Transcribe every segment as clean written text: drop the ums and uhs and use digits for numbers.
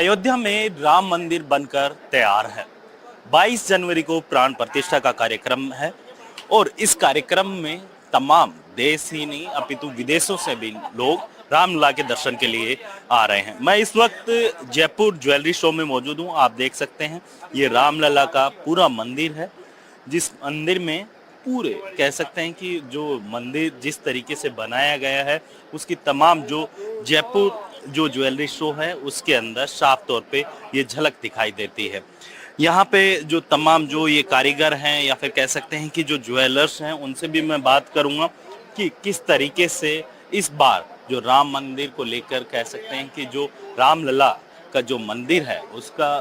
अयोध्या में राम मंदिर बनकर तैयार है। 22 जनवरी को प्राण प्रतिष्ठा का कार्यक्रम है और इस कार्यक्रम में तमाम देश ही नहीं अपितु विदेशों से भी लोग रामलला के दर्शन के लिए आ रहे हैं। मैं इस वक्त जयपुर ज्वेलरी शो में मौजूद हूं। आप देख सकते हैं ये रामलला का पूरा मंदिर है, जिस मंदिर में पूरे कह सकते हैं कि जो मंदिर जिस तरीके से बनाया गया है उसकी तमाम जो जयपुर जो ज्वेलरी शो है उसके अंदर साफ तौर पे ये झलक दिखाई देती है। यहाँ पे जो तमाम जो ये कारीगर हैं या फिर कह सकते हैं कि जो ज्वेलर्स हैं उनसे भी मैं बात करूँगा कि किस तरीके से इस बार जो राम मंदिर को लेकर कह सकते हैं कि जो रामलला का जो मंदिर है उसका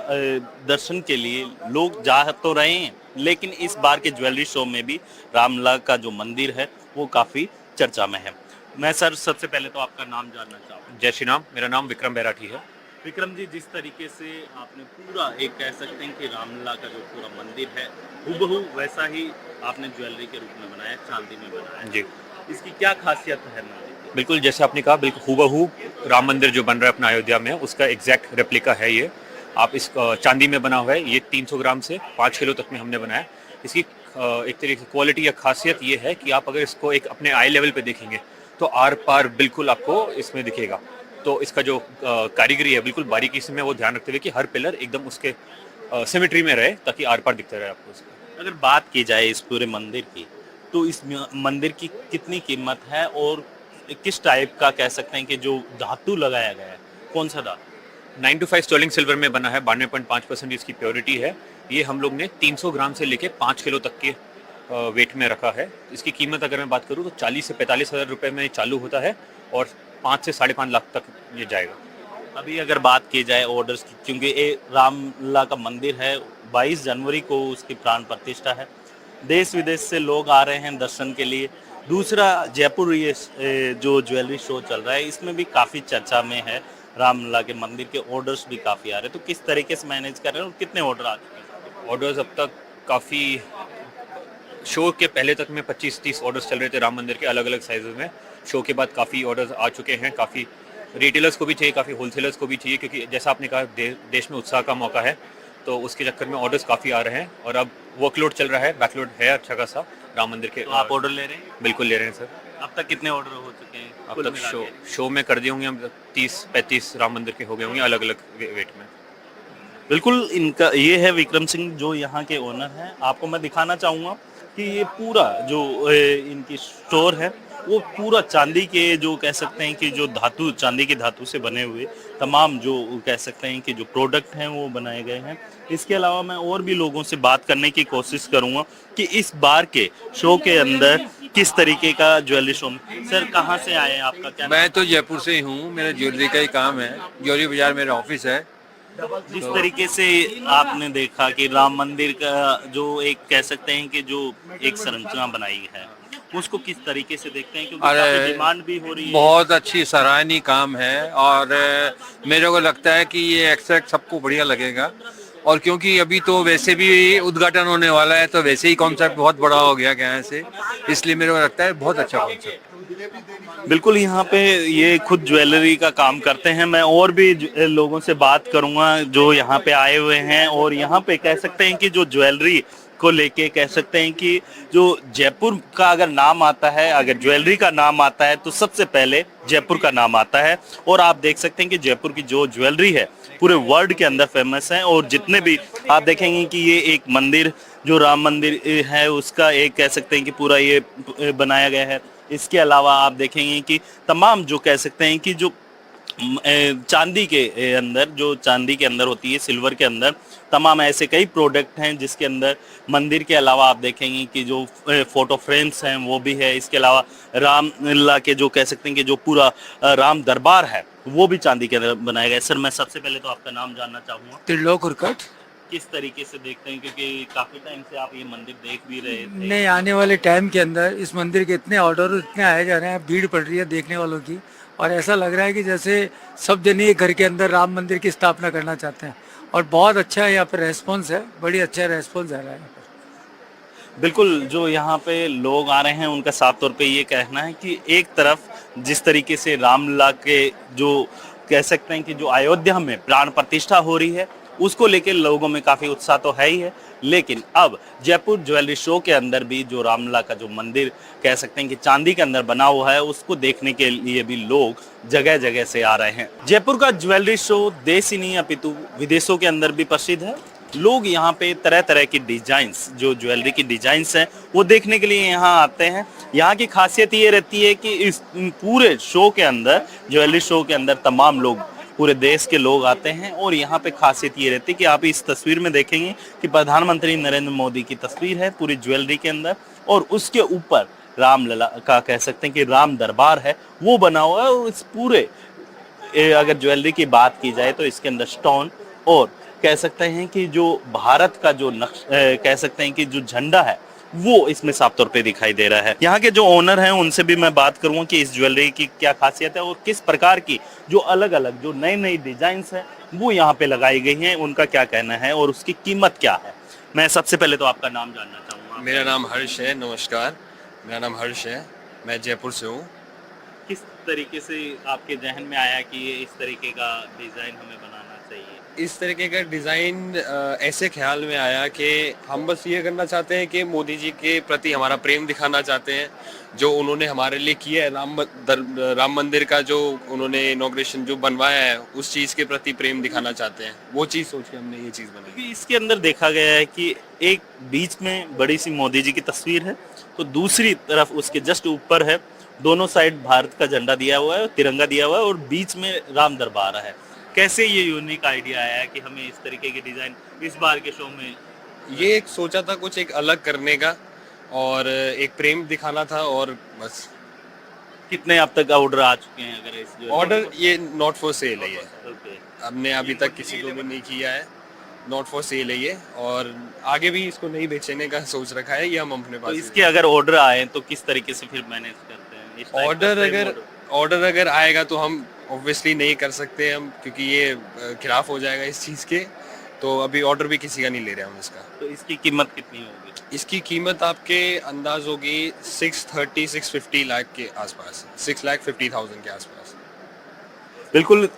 दर्शन के लिए लोग जा तो रहे हैं, लेकिन इस बार के ज्वेलरी शो में भी रामलला का जो मंदिर है वो काफ़ी चर्चा में है। मैं सर सबसे पहले तो आपका नाम जानना चाहूँगा। जय श्री राम। मेरा नाम विक्रम बैराठी है। विक्रम जी, जिस तरीके से आपने पूरा एक कह सकते हैं कि रामलला का जो पूरा मंदिर है हूबहू वैसा ही आपने ज्वेलरी के रूप में बनाया, चांदी में बनाया जी, इसकी क्या खासियत है मंदिर की? बिल्कुल जैसे आपने कहा, बिल्कुल हूबहू राम मंदिर जो बन रहा है अपना अयोध्या में, उसका एग्जैक्ट रेप्लिका है ये। आप इस चांदी में बना हुआ है। ये 300 ग्राम से 5 किलो तक में हमने बनाया। इसकी एक तरीके से क्वालिटी या खासियत ये है कि आप अगर इसको एक अपने आई लेवल पे देखेंगे तो आर पार बिल्कुल आपको इसमें दिखेगा। तो इसका जो कारीगरी है बिल्कुल बारीकी से में वो ध्यान रखते हुए कि हर पिलर एकदम उसके सिमेट्री में रहे ताकि आर पार दिखता रहे आपको उसका। अगर बात की जाए इस पूरे मंदिर की तो इस मंदिर की कितनी कीमत है और किस टाइप का कह सकते हैं कि जो धातु लगाया गया है, कौन सा धातु? 925 स्टर्लिंग सिल्वर में बना है। 92.5% इसकी प्योरिटी है। ये हम लोग ने 300 ग्राम से लेके 5 किलो तक के वेट में रखा है। इसकी कीमत अगर मैं बात करूँ तो 40 से 45 हज़ार रुपये में चालू होता है और 5 से 5.5 लाख तक ये जाएगा। अभी अगर बात की जाए ऑर्डर्स की, क्योंकि ये रामलला का मंदिर है, 22 जनवरी को उसकी प्राण प्रतिष्ठा है, देश विदेश से लोग आ रहे हैं दर्शन के लिए। दूसरा जयपुर ये जो ज्वेलरी शो चल रहा है इसमें भी काफ़ी चर्चा में है। रामलला के मंदिर के ऑर्डर्स भी काफ़ी आ रहे हैं, तो किस तरीके से मैनेज कर रहे हैं और कितने ऑर्डर आ चुके हैं? ऑर्डर्स अब तक काफ़ी, शो के पहले तक में 25-30 ऑर्डर्स चल रहे थे राम मंदिर के अलग अलग साइज़ में। शो के बाद काफ़ी ऑर्डर्स आ चुके हैं। काफ़ी रिटेलर्स को भी चाहिए, काफ़ी होलसेलर्स को भी चाहिए, क्योंकि जैसा आपने कहा देश में उत्साह का मौका है, तो उसके चक्कर में ऑर्डर्स काफ़ी आ रहे हैं और अब वर्कलोड चल रहा है, बैकलोड है अच्छा खासा राम मंदिर के। तो आप ऑर्डर ले रहे हैं? बिल्कुल ले रहे हैं सर। अब तक कितने ऑर्डर हो चुके हैं अब कुल तक मिला के? शो में कर दिए होंगे हम 30-35 राम मंदिर के हो गए होंगे अलग अलग वेट में। बिल्कुल, इनका ये है विक्रम सिंह जो यहाँ के ओनर हैं। आपको मैं दिखाना चाहूँगा कि ये पूरा जो इनकी स्टोर है वो पूरा चांदी के जो कह सकते हैं कि जो धातु, चांदी की धातु से बने हुए तमाम जो कह सकते हैं कि जो प्रोडक्ट हैं वो बनाए गए हैं। इसके अलावा मैं और भी लोगों से बात करने की कोशिश करूँगा कि इस बार के शो के अंदर किस तरीके का ज्वेलरी शो। सर, कहाँ से आए हैं, आपका क्या? मैं तो जयपुर से ही हूँ। मेरा ज्वेलरी का ही काम है। ज्वेलरी बाजार मेरा ऑफिस है। जिस तरीके से आपने देखा कि राम मंदिर का जो एक कह सकते हैं कि जो एक संरचना बनाई है उसको किस तरीके से देखते हैं, क्योंकि काफी डिमांड भी हो रही है। बहुत अच्छी सराहनीय काम है और मेरे को लगता है कि ये एक्सैक्ट सबको बढ़िया लगेगा। और क्योंकि अभी तो वैसे भी उद्घाटन होने वाला है तो वैसे ही कॉन्सेप्ट बहुत बड़ा हो गया यहाँ से, इसलिए मेरे को लगता है बहुत अच्छा कॉन्सेप्ट। बिल्कुल, यहाँ पे ये खुद ज्वेलरी का काम करते हैं। मैं और भी लोगों से बात करूंगा जो यहाँ पे आए हुए हैं और यहाँ पे कह सकते हैं कि जो ज्वेलरी को लेके कह सकते हैं कि जो जयपुर का अगर नाम आता है, अगर ज्वेलरी का नाम आता है तो सबसे पहले जयपुर का नाम आता है। और आप देख सकते हैं कि जयपुर की जो ज्वेलरी है पूरे वर्ल्ड के अंदर फेमस है। और जितने भी आप देखेंगे कि ये एक मंदिर जो राम मंदिर है उसका एक कह सकते हैं कि पूरा ये बनाया गया है। इसके अलावा आप देखेंगे कि तमाम जो कह सकते हैं कि जो चांदी के अंदर, जो चांदी के अंदर होती है, सिल्वर के अंदर तमाम ऐसे कई प्रोडक्ट हैं जिसके अंदर मंदिर के अलावा आप देखेंगे कि जो फोटो फ्रेम्स हैं वो भी है। इसके अलावा रामलला के जो कह सकते हैं कि जो पूरा राम दरबार है वो भी चांदी के अंदर बनाया गया है। सर, मैं सबसे पहले तो आपका नाम जानना चाहूँगा। त्रिलोक उरकट। किस तरीके से देखते हैं, क्योंकि काफी टाइम से आप ये मंदिर देख भी रहे थे? नहीं, आने वाले टाइम के अंदर इस मंदिर के इतने ऑर्डर इतने आए जा रहे हैं, भीड़ पड़ रही है देखने वालों की, और ऐसा लग रहा है कि जैसे सब जने एक घर के अंदर राम मंदिर की स्थापना करना चाहते हैं। और बहुत अच्छा यहाँ पर रेस्पॉन्स है, बड़ी अच्छा रेस्पॉन्स आ रहा है। बिल्कुल, जो यहाँ पे लोग आ रहे हैं उनका साफ तौर पे ये कहना है कि एक तरफ जिस तरीके से रामलला के जो कह सकते हैं कि जो अयोध्या में प्राण प्रतिष्ठा हो रही है उसको लेकर लोगों में काफी उत्साह तो है ही है, लेकिन अब जयपुर ज्वेलरी शो के अंदर भी जो रामलला का जो मंदिर कह सकते हैं कि चांदी के अंदर बना हुआ है उसको देखने के लिए भी लोग जगह जगह से आ रहे हैं। जयपुर का ज्वेलरी शो देश ही नहीं अपितु विदेशों के अंदर भी प्रसिद्ध है। लोग यहाँ पे तरह तरह की डिजाइन्स, जो ज्वेलरी की डिजाइन्स हैं वो देखने के लिए यहाँ आते हैं। यहाँ की खासियत ये रहती है कि इस पूरे शो के अंदर, ज्वेलरी शो के अंदर तमाम लोग, पूरे देश के लोग आते हैं और यहाँ पे खासियत ये रहती है कि आप इस तस्वीर में देखेंगे कि प्रधानमंत्री नरेंद्र मोदी की तस्वीर है पूरी ज्वेलरी के अंदर, और उसके ऊपर रामलला का कह सकते हैं कि राम दरबार है वो बना हुआ है। और इस पूरे अगर ज्वेलरी की बात की जाए तो इसके अंदर स्टोन और कह सकते हैं कि जो भारत का जो कह सकते हैं कि जो झंडा है वो इसमें साफ तौर पे दिखाई दे रहा है। यहाँ के जो ओनर हैं उनसे भी मैं बात करूंगा कि इस ज्वेलरी की क्या खासियत है और किस प्रकार की जो अलग अलग जो नई नई डिजाइन्स हैं वो यहाँ पे लगाई गई हैं, उनका क्या कहना है और उसकी कीमत क्या है। मैं सबसे पहले तो आपका नाम जानना चाहूंगा। मेरा नाम हर्ष है। नमस्कार, मेरा नाम हर्ष है, मैं जयपुर से हूँ। किस तरीके से आपके जहन में आया कि ये इस तरीके का डिजाइन हमें बनाना चाहिए? इस तरीके का डिज़ाइन ऐसे ख्याल में आया कि हम बस ये करना चाहते हैं कि मोदी जी के प्रति हमारा प्रेम दिखाना चाहते हैं। जो उन्होंने हमारे लिए किया है, राम मंदिर का जो उन्होंने इनॉग्रेशन जो बनवाया है, उस चीज़ के प्रति प्रेम दिखाना चाहते हैं। वो चीज़ सोच के हमने ये चीज़ बनाई। क्योंकि इसके अंदर देखा गया है कि एक बीच में बड़ी सी मोदी जी की तस्वीर है, तो दूसरी तरफ उसके जस्ट ऊपर है, दोनों साइड भारत का झंडा दिया हुआ है, तिरंगा दिया हुआ है और बीच में राम दरबार है। कैसे ये यूनिक आइडिया आया है कि हमें इस तरीके की डिजाइन इस बार के शो में? ये एक सोचा था कुछ एक अलग करने का और एक प्रेम दिखाना था और बस। कितने अब तक ऑर्डर आ चुके हैं? अगर इस जो ऑर्डर ये नॉट फॉर सेल है, ये ओके, हमने अभी तक किसी को भी नहीं किया है। नॉट फॉर सेल है ये, और आगे भी इसको नहीं बेचने का सोच रखा है, ये हम अपने तो पास। इसके अगर ऑर्डर आए तो किस तरीके से फिर मैनेज करते हैं? इस टाइप का ऑर्डर अगर आएगा तो हम ऑब्वियसली नहीं कर सकते हम, क्योंकि ये खिलाफ हो जाएगा इस चीज़ के। तो अभी ऑर्डर भी किसी का नहीं ले रहे हम इसका। तो इसकी कीमत कितनी होगी? इसकी कीमत आपके अंदाज होगी 650 लाख के आसपास, 6,50,000 के आसपास। बिल्कुल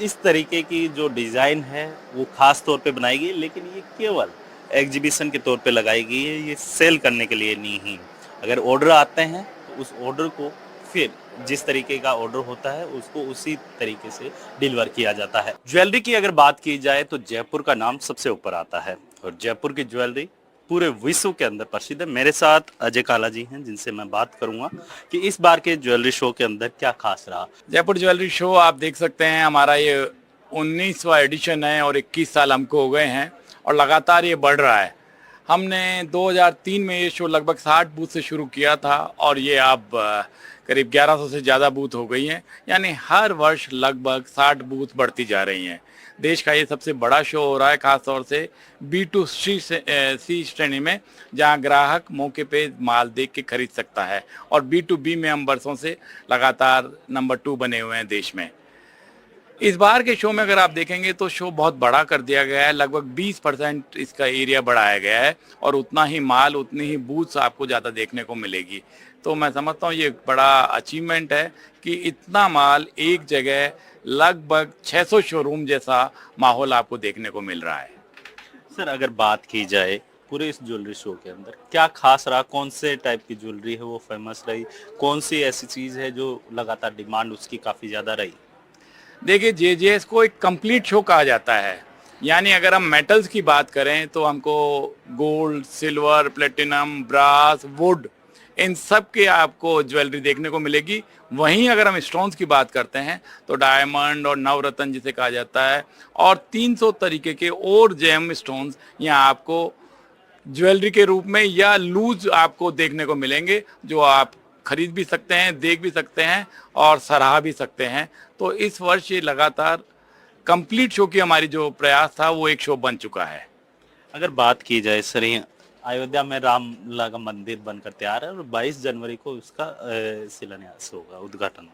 इस तरीके की जो डिज़ाइन है वो खास तौर पे बनाई गई, लेकिन ये केवल एग्जीबिशन के तौर पे लगाई गई है, ये सेल करने के लिए नहीं। अगर ऑर्डर आते हैं तो उस ऑर्डर को फिर जिस तरीके का ऑर्डर होता है उसको उसी तरीके से डिलीवर किया जाता है। ज्वेलरी की अगर बात की जाए तो जयपुर का नाम सबसे ऊपर आता है और जयपुर की ज्वेलरी पूरे विश्व के अंदर प्रसिद्ध है। मेरे साथ अजय काला जी हैं जिनसे मैं बात करूंगा कि इस बार के ज्वेलरी शो के अंदर क्या खास रहा। जयपुर ज्वेलरी शो आप देख सकते हैं, हमारा ये 19वां एडिशन है और 21 साल हमको हो गए हैं और लगातार ये बढ़ रहा है। हमने 2003 में ये शो लगभग 60 बूथ से शुरू किया था और ये अब करीब 1100 से ज़्यादा बूथ हो गई हैं, यानी हर वर्ष लगभग 60 बूथ बढ़ती जा रही हैं। देश का ये सबसे बड़ा शो हो रहा है, खास तौर से B2C श्रेणी में, जहां ग्राहक मौके पे माल देख के खरीद सकता है, और B2B में हम वर्षों से लगातार नंबर 2 बने हुए हैं देश में। इस बार के शो में अगर आप देखेंगे तो शो बहुत बड़ा कर दिया गया है, लगभग 20% इसका एरिया बढ़ाया गया है और उतना ही माल, उतनी ही बूथ्स आपको ज़्यादा देखने को मिलेगी। तो मैं समझता हूँ ये एक बड़ा अचीवमेंट है कि इतना माल एक जगह, लगभग 600 शोरूम जैसा माहौल आपको देखने को मिल रहा है। सर अगर बात की जाए पूरे इस ज्वेलरी शो के अंदर क्या खास रहा, कौन से टाइप की ज्वेलरी है वो फेमस रही, कौन सी ऐसी चीज़ है जो लगातार डिमांड उसकी काफ़ी ज़्यादा रही? देखिए, JJS को एक कंप्लीट शो कहा जाता है, यानी अगर हम मेटल्स की बात करें तो हमको gold, silver, platinum, brass, wood, इन सब के आपको ज्वेलरी देखने को मिलेगी। वहीं अगर हम स्टोन्स की बात करते हैं तो डायमंड और नवरत्न जिसे कहा जाता है और 300 तरीके के और जेम स्टोन्स यहाँ आपको ज्वेलरी के रूप में या लूज आपको देखने को मिलेंगे, जो आप खरीद भी सकते हैं, देख भी सकते हैं और सराह भी सकते हैं। तो इस वर्ष ये लगातार कंप्लीट शो की हमारी जो प्रयास था वो एक शो बन चुका है। अगर बात की जाए सर, अयोध्या में रामलला का मंदिर बनकर तैयार है और 22 जनवरी को उसका शिलान्यास होगा, उद्घाटन।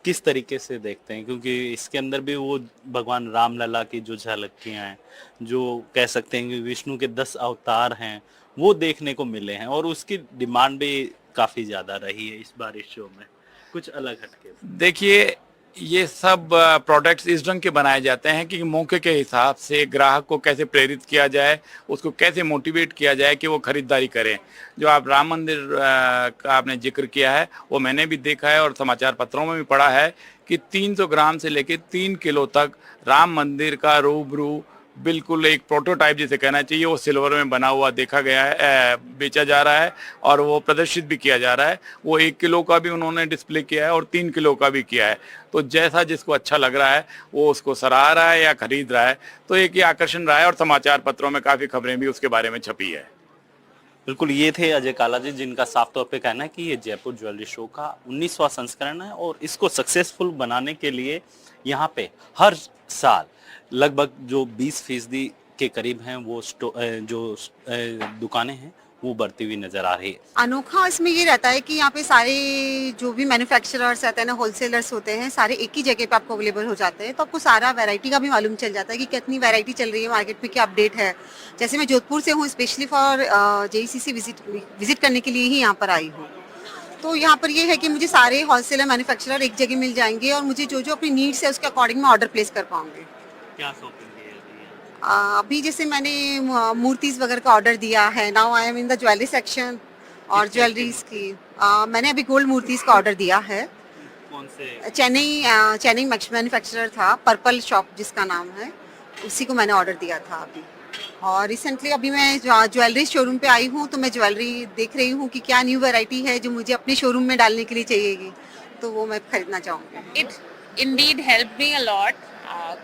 किस तरीके से देखते हैं, क्योंकि इसके अंदर भी वो भगवान रामलला की जो झलकियाँ हैं, जो कह सकते हैं कि विष्णु के 10 अवतार हैं, वो देखने को मिले हैं और उसकी डिमांड भी काफ़ी ज़्यादा रही है इस बार इस शो में, कुछ अलग हटके। देखिए, ये सब प्रोडक्ट्स इस ढंग के बनाए जाते हैं कि मौके के हिसाब से ग्राहक को कैसे प्रेरित किया जाए, उसको कैसे मोटिवेट किया जाए कि वो खरीदारी करें। जो आप राम मंदिर का आपने जिक्र किया है, वो मैंने भी देखा है और समाचार पत्रों में भी पढ़ा है कि 300 ग्राम से लेकर 3 किलो तक राम मंदिर का रूबरू बिल्कुल एक प्रोटोटाइप जिसे कहना चाहिए, वो सिल्वर में बना हुआ देखा गया है, बेचा जा रहा है और वो प्रदर्शित भी किया जा रहा है। वो 1 किलो का भी उन्होंने डिस्प्ले किया है और 3 किलो का भी किया है। तो जैसा जिसको अच्छा लग रहा है वो उसको सराह रहा है या खरीद रहा है। तो एक ये आकर्षण रहा है और समाचार पत्रों में काफ़ी खबरें भी उसके बारे में छपी है। बिल्कुल, ये थे अजय काला जी, जिनका साफ तौर पे कहना है कि ये जयपुर ज्वेलरी शो का 19वां संस्करण है और इसको सक्सेसफुल बनाने के लिए यहाँ पे हर साल लगभग जो 20% के करीब हैं वो दुकानें हैं वो बढ़ती हुई नजर आ रही है। अनोखा इसमें ये रहता है कि यहाँ पे सारे जो भी मैन्युफैक्चरर्स रहते हैं ना, होलसेलर्स होते हैं, सारे एक ही जगह पे आपको अवेलेबल हो जाते हैं। तो आपको सारा वैरायटी का भी मालूम चल जाता है कि कितनी वैरायटी चल रही है मार्केट में, क्या अपडेट है। जैसे मैं जोधपुर से हूँ, स्पेशली फॉर JECC विजिट करने के लिए ही यहाँ पर आई हूँ। तो यहाँ पर ये है कि मुझे सारे होलसेलर मैन्युफैक्चरर एक जगह मिल जाएंगे और मुझे जो जो अपनी नीड्स है उसके अकॉर्डिंग मैं ऑर्डर प्लेस कर पाऊंगी। क्या शॉपिंग की है अभी जैसे मैंने मूर्तिज वगैरह का ऑर्डर दिया है। Now I am in the jewellery section और ज्वेलरीज की मैंने अभी गोल्ड मूर्तिज का ऑर्डर दिया है। कौन से? चेन्नई मैन्युफैक्चरर था, पर्पल शॉप जिसका नाम है, उसी को मैंने ऑर्डर दिया था अभी। और रिसेंटली अभी मैं ज्वेलरी शोरूम पे आई हूँ, तो मैं ज्वेलरी देख रही हूँ कि क्या न्यू वैरायटी है जो मुझे अपने शोरूम में डालने के लिए चाहिएगी, तो वो मैं खरीदना चाहूँगी। It Indeed help me a lot.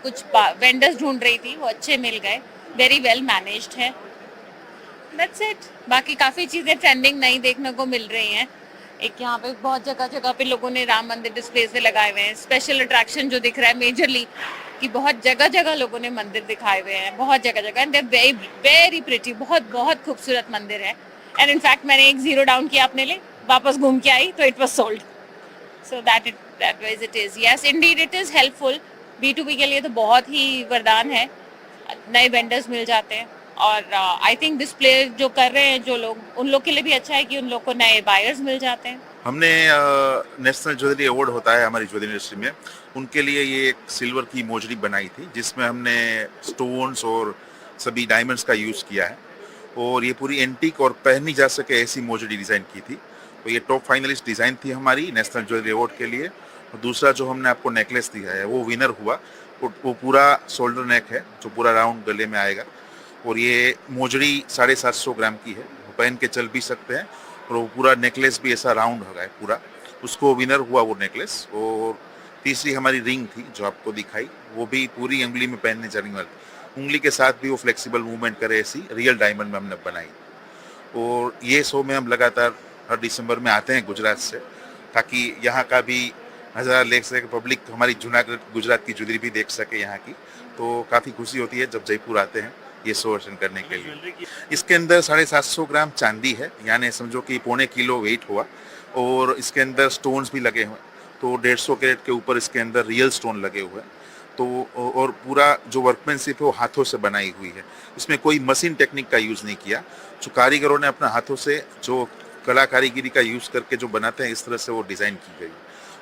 कुछ वेंडर्स ढूंढ रही थी, वो अच्छे मिल गए, वेरी वेल मैनेज्ड है, दैट्स इट। बाकी काफ़ी चीज़ें ट्रेंडिंग नई देखने को मिल रही हैं। एक यहाँ पे बहुत जगह जगह पे लोगों ने राम मंदिर डिस्प्ले से लगाए हुए हैं। स्पेशल अट्रैक्शन जो दिख रहा है मेजरली कि बहुत जगह जगह लोगों ने मंदिर दिखाए हुए हैं, बहुत जगह जगह, and they very very pretty, बहुत बहुत खूबसूरत मंदिर है। एंड इनफैक्ट मैंने एक 0 डाउन किया अपने लिए, वापस घूम के आई तो it was sold. So that wise it is, yes Indeed it is helpful. B2B के लिए तो बहुत ही वरदान है, नए वेंडर्स मिल जाते हैं और आई थिंक डिस्प्ले जो कर रहे हैं जो लोग, उन लोग के लिए भी अच्छा है कि उन लोग को नए बायर्स मिल जाते हैं। हमने नेशनल ज्वेलरी अवार्ड होता है हमारी ज्वेलरी इंडस्ट्री में, उनके लिए ये एक सिल्वर की मोजड़ी बनाई थी जिसमें हमने स्टोन्स और सभी डायमंड्स का यूज़ किया है और ये पूरी एंटीक और पहनी जा सके ऐसी मोजड़ी डिज़ाइन की थी। तो ये टॉप फाइनलिस्ट डिज़ाइन थी हमारी नेशनल ज्वेलरी अवार्ड के लिए। और दूसरा जो हमने आपको नेकलेस दिया है वो विनर हुआ, वो पूरा शोल्डर नेक है जो पूरा राउंड गले में आएगा और ये मोजड़ी 750 ग्राम की है, वो पहन के चल भी सकते हैं और वो पूरा नेकलेस भी ऐसा राउंड होगा है पूरा, उसको विनर हुआ वो नेकलेस। और तीसरी हमारी रिंग थी जो आपको दिखाई, वो भी पूरी उंगली में पहनने चलने वाली, उंगली के साथ भी वो फ्लेक्सिबल मूवमेंट करे ऐसी रियल डायमंड में हमने बनाई। और ये शो में हम लगातार हर दिसंबर में आते हैं गुजरात से, ताकि यहाँ का भी नज़ारा देख सके, पब्लिक हमारी जूनागढ़ गुजरात की ज्वेलरी भी देख सके यहाँ की। तो काफ़ी खुशी होती है जब जयपुर आते हैं ये शो अटेंड करने के लिए। इसके अंदर 750 ग्राम चांदी है, यानी समझो कि 0.25 किलो वेट हुआ और इसके अंदर स्टोन्स भी लगे हुए, तो 150 कैरेट के ऊपर इसके अंदर रियल स्टोन लगे हुए हैं। तो और पूरा जो वर्कमैनशिप है वो हाथों से बनाई हुई है, इसमें कोई मशीन टेक्निक का यूज़ नहीं किया। जो कारीगरों ने अपना हाथों से जो कला कारीगिरी का यूज़ करके जो बनाते हैं, इस तरह से वो डिज़ाइन की गई।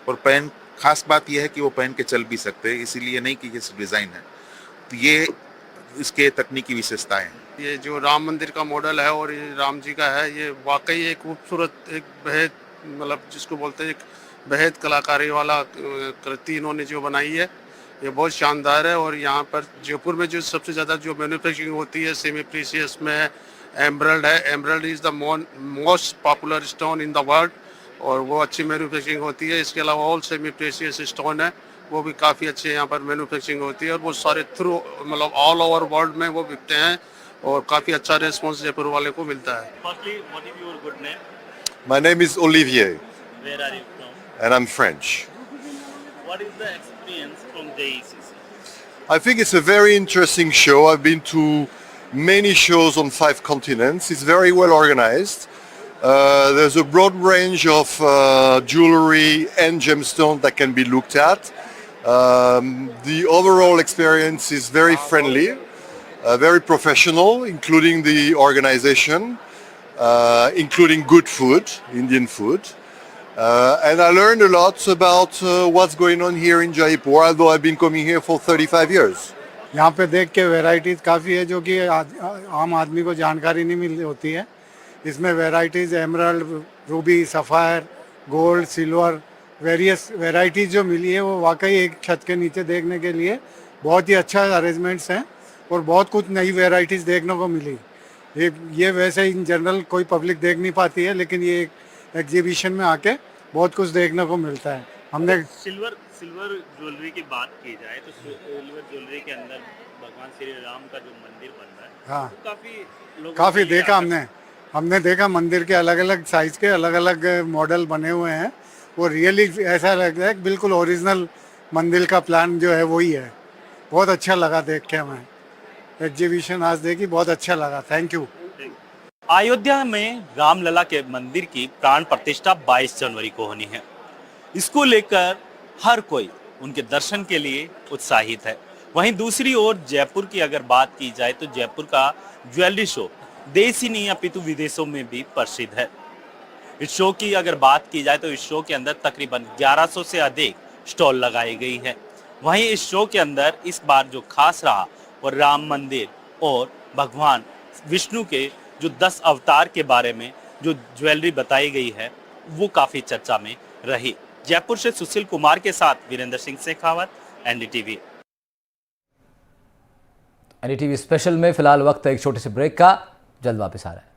और पहन खास बात यह है कि वो पहन के चल भी सकते हैं, इसीलिए नहीं कि ये डिज़ाइन है, तो ये इसके तकनीकी विशेषताएं हैं। ये जो राम मंदिर का मॉडल है और ये राम जी का है, ये वाकई एक खूबसूरत, एक बेहद, मतलब जिसको बोलते हैं एक बेहद कलाकारी वाला कृति इन्होंने जो बनाई है, ये बहुत शानदार है। और यहाँ पर जयपुर में जो सबसे ज़्यादा जो मैन्युफैक्चरिंग होती है सेमी प्रीशियस में एमरल्ड है। Emerald is the most popular stone in the world और वो अच्छी मैन्युफैक्चरिंग होती है। इसके अलावा ऑल सेमी प्रीशियस स्टोन है, वो भी काफ़ी अच्छे यहाँ पर मैन्युफैक्चरिंग होती है और वो सारे थ्रू मतलब ऑल ओवर वर्ल्ड में वो बिकते हैं और काफ़ी अच्छा रिस्पॉन्स जयपुर वाले को मिलता है। Firstly, what is your good name? My name is Olivier Where are you from? and I'm French. What is the experience from JECC? I think it's a very interesting show. I've been to many shows on 5 continents. It's very well organized. There's a broad range of jewelry and gemstones that can be looked at. The overall experience is very friendly, very professional, including the organization, including good food, Indian food. And I learned a lot about what's going on here in Jaipur, although I've been coming here for 35 years. यहाँ पे देख के varieties काफ़ी है जो कि आम आदमी को जानकारी नहीं मिल होती है। इसमें varieties emerald, Ruby, sapphire, gold, silver, various varieties जो मिली है वो वाकई एक छत के नीचे देखने के लिए बहुत ही अच्छा अरेंजमेंट्स हैं और बहुत कुछ नई वैरायटीज देखने को मिली। ये वैसे इन जनरल कोई पब्लिक देख नहीं पाती है, लेकिन ये एग्जीबिशन में आके बहुत कुछ देखने को मिलता है। हमने सिल्वर ज्वेलरी की बात की जाए तो सिल्वर ज्वेलरी के अंदर भगवान श्री राम का जो मंदिर बन रहा है, हाँ काफी देखा हमने देखा मंदिर के अलग अलग साइज के अलग अलग मॉडल बने हुए हैं। वो रियली ऐसा लग रहा है बिल्कुल ओरिजिनल मंदिर का प्लान जो है वही है। बहुत अच्छा लगा देख के, हमें एग्जीबिशन आज देखी, बहुत अच्छा लगा। Thank you. अयोध्या में रामलला के मंदिर की प्राण प्रतिष्ठा 22 जनवरी को होनी है। इसको लेकर हर कोई उनके दर्शन के लिए उत्साहित है। वहीं दूसरी ओर जयपुर की अगर बात की जाए तो जयपुर का ज्वेलरी शो देश ही नहीं अपितु विदेशों में भी प्रसिद्ध है। इस शो की अगर बात की जाए तो इस शो के अंदर तकरीबन 1100 से अधिक स्टॉल लगाई गई है। वहीं इस शो के अंदर इस बार जो खास रहा वो राम मंदिर और भगवान विष्णु के जो 10 अवतार के बारे में जो ज्वेलरी बताई गई है वो काफी चर्चा में रही। जयपुर से सुशील कुमार के साथ Virendra Singh Shekhawat, NDTV. NDTV special में फिलहाल वक्त है एक छोटे से ब्रेक का, जल्द वापस आ रहा है।